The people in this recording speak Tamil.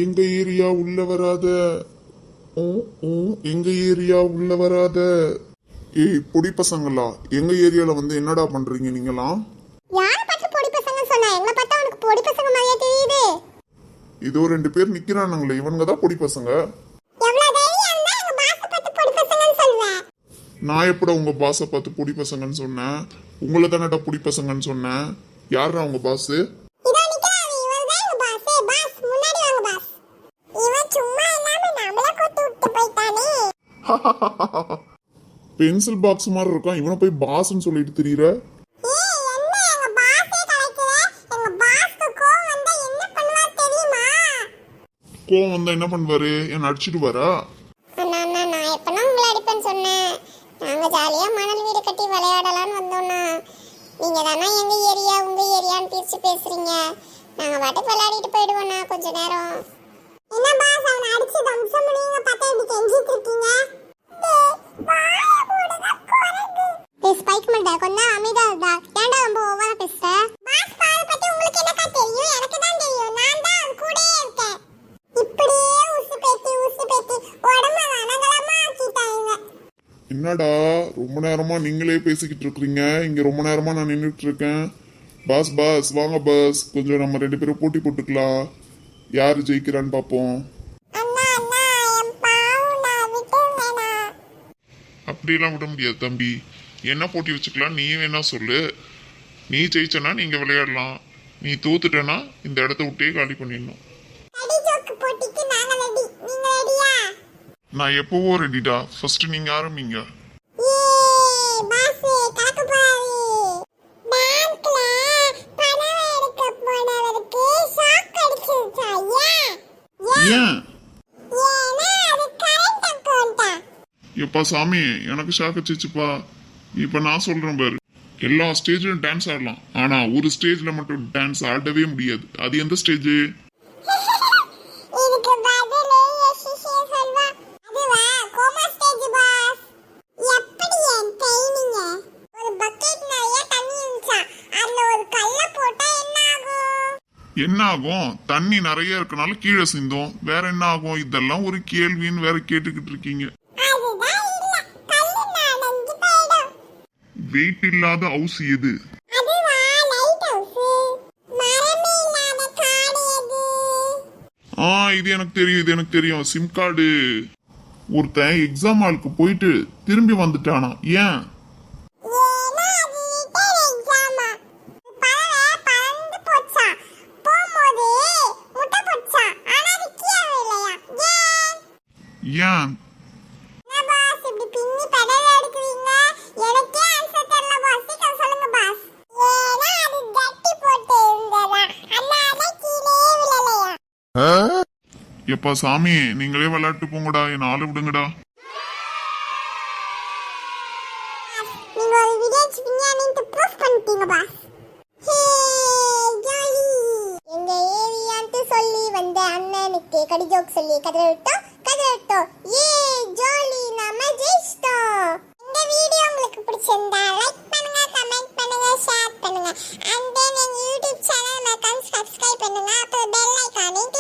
எங்க ஏரியா உள்ள வராத. எங்க ஏரியா உள்ள வராத. ஏய் பொடி பசங்களா, எங்க ஏரியால வந்து என்னடா பண்றீங்க நீங்களாம்? யார பார்த்து பொடி பசங்க சொன்னா? எங்க பார்த்தா உனக்கு பொடி பசங்க மாதிரியே தெரியுது. இதோ 2 பேர் நிக்கிறானுங்களே, இவனுங்க தான் பொடி பசங்க. எவ்வளவு தைரியம் இருந்தா எங்க பாஸ் பார்த்து பொடி பசங்கன்னு சொல்வே? நான் எப்பட உங்க பாஸை பார்த்து பொடி பசங்கன்னு சொன்னேன்? உங்களை தானடா பொடி பசங்கன்னு சொன்னேன். யாரா உங்க பாஸ்? இதோ நிக்கிறான், இவன் தான் எங்க பாஸ். பாஸ் முன்னாடி வாங்க பாஸ். இவன் சும்மா இல்லாம நம்மள கொத்து விட்டு போய்ட்டானே. பென்சில் பாக்ஸ் மாதிரி இருக்கான், இவனை போய் பாஸ்ன்னு சொல்லிட்டு திரியற. ஏய் என்ன எங்க பாஸே கலைக்குற? எங்க பாஸ்க்கு கோவம் வந்தா என்ன பண்ணுவார் தெரியுமா? கோவம் வந்தா என்ன பண்ணுவாரு? என்ன அடிச்சிட்டு வரா? அண்ணா அண்ணா, நான் எப்பனா உங்களை அடிப்பேன்னு சொன்னேன். நாங்க ஜாலியா மணல் வீடு கட்டி விளையாடலாம்னு வந்தோம்னா நீங்க தானே எங்க ஏரியா உங்க ஏரியான்னு பிரிச்சு பேசுறீங்க. நாங்க பாட்டுக்கு விளையாடிட்டு போயிடுவோம்ண்ணா கொஞ்ச நேரம். என்ன பாஸ் அவனை அடிச்சு தம்சம் பண்ணீங்க பார்த்தா இப்படி கெஞ்சிட்டு இருக்கீங்க? ஸ்பைக் மண்டா கொஞ்சம் அமைதியா இருந்தா ஏன்டா ரொம்ப ஓவரா பேசுற? பாஸ் பால் பத்தி உங்களுக்கு என்னக்கா தெரியும்? எனக்கு தான் தெரியும். நான் தான் அவன் கூடயே இருக்கேன். இப்படியே உசு பேத்தி உடம்ப ரணகலமா ஆக்கிட்டாங்க. என்னடா ரொம்ப நேரமா நீங்களே பேசிக்கிட்டு இருக்கீங்க, இங்க ரொம்ப நேரமா நான் நின்றுட்டு இருக்கேன். பாஸ் பாஸ் வாங்க பாஸ், கொஞ்சம் நம்ம 2 பேரும் போட்டி போட்டுக்கலாம். யாரு ஜெயிக்கிறான்னு பாப்போம். அண்ணா அண்ணா என் பாவுண்ணா விட்டுருங்கண்ணா. அப்படியெல்லாம் விட முடியாது தம்பி. என்ன போட்டி வச்சுக்கலாம் நீ வேணா சொல்லு. நீ ஜெயிச்சனா நீங்க விளையாடலாம், நீ தோத்துட்டனா இந்த இடத்த விட்டே காலி பண்ணிடணும். கடி ஜோக்கு போட்டிக்கு நாங்க ரெடி. நீங்க ரெடியா? நான் எப்பவோ ரெடிடா. ஃபர்ஸ்ட் நீங்க ஆரம்பிங்க. ஏய் பாஸ் கலக்க போறாரு. பேங்க்ல பணம் எடுக்க போனவருக்கு ஷாக் அடிச்சிருச்சா? ஏன்? ஏன்னா அது கரண்ட் அக்கவுண்டா. எப்பா சாமி, எனக்கு ஷாக் அடிச்சுப்பா. இப்ப நான் சொல்றேன் பாரு, எல்லா ஸ்டேஜ்லயும் டான்ஸ் ஆடலாம், ஆனா ஒரு ஸ்டேஜ்ல மட்டும் டான்ஸ் ஆடவே முடியாது. அது எந்த ஸ்டேஜ்? இதுக்கு பதிலே யஷிஷே சொல்வா. அதுவா கோமா ஸ்டேஜ் பாஸ். எப்படி என் ட்ரைனிங்? ஒரு பக்கெட் நிறைய தண்ணி இருந்துச்சா, அதுல ஒரு கல்ல போட்டா என்ன ஆகும்? என்ன ஆகும்? தண்ணி நிறைய இருக்கனால கீழே சிந்தும். வேற என்ன ஆகும்? இதெல்லாம் ஒரு கேள்வின்னு வேற கேட்டுக்கிட்டு இருக்கீங்க. அதுதான் இல்ல, கல்லு நனைஞ்சு போயிடும். வெயிட் இல்லாத ஹவுஸ் எது? அதுவா லைட் ஹவுஸ். மரமே இல்லாத காடு எது? இது எனக்கு தெரியும் சிம் கார்டு. ஒருத்தன் எக்ஸாம் ஹாலுக்கு போயிட்டு திரும்பி வந்துட்டானா, ஏன்? ஏன்னா அது ரிட்டையர் எக்ஸாமா. பறவை பறந்து போச்சா, போகும்போது முட்டை போச்சா, ஆனா அது கீழே இல்லையா? ஏன்? என்ன பாஸ் இப்படி பின்னி பெடல் எடுக்கிறீங்க? எனக்கே ஆன்சர் தெரியல பாஸ். சீக்கிரம் சொல்லுங்க பாஸ். ஏன்னா அது கட்டி போட்டு இருந்ததா, அதனால கீழே விழலையா? எப்பா சாமி, நீங்களே விளையாட்டு போங்கடா, என்ன ஆளு விடுங்கடா. நீங்க ஒரு வில்லேஜ் விஞ்ஞானின்னு ப்ரூஃப் பண்ணிட்டீங்க பாஸ். ஹே ஜாலி. எங்க ஏரியான்ட்டு சொல்லி வந்த அண்ணனுக்கு கடி ஜோக் சொல்லி கதற விட்டோம். ஏ ஜாலி, நாம ஜெயிச்சிட்டோம். இந்த வீடியோ உங்களுக்கு பிடிச்சிருந்தா லைக் பண்ணுங்க, கமெண்ட் பண்ணுங்க, ஷேர் பண்ணுங்க. அண்ட் தென் எங்க யூடியூப் சேனல் மறக்காம சப்ஸ்கிரைப் பண்ணுங்க. அப்புறம் பெல் ஐகானையும்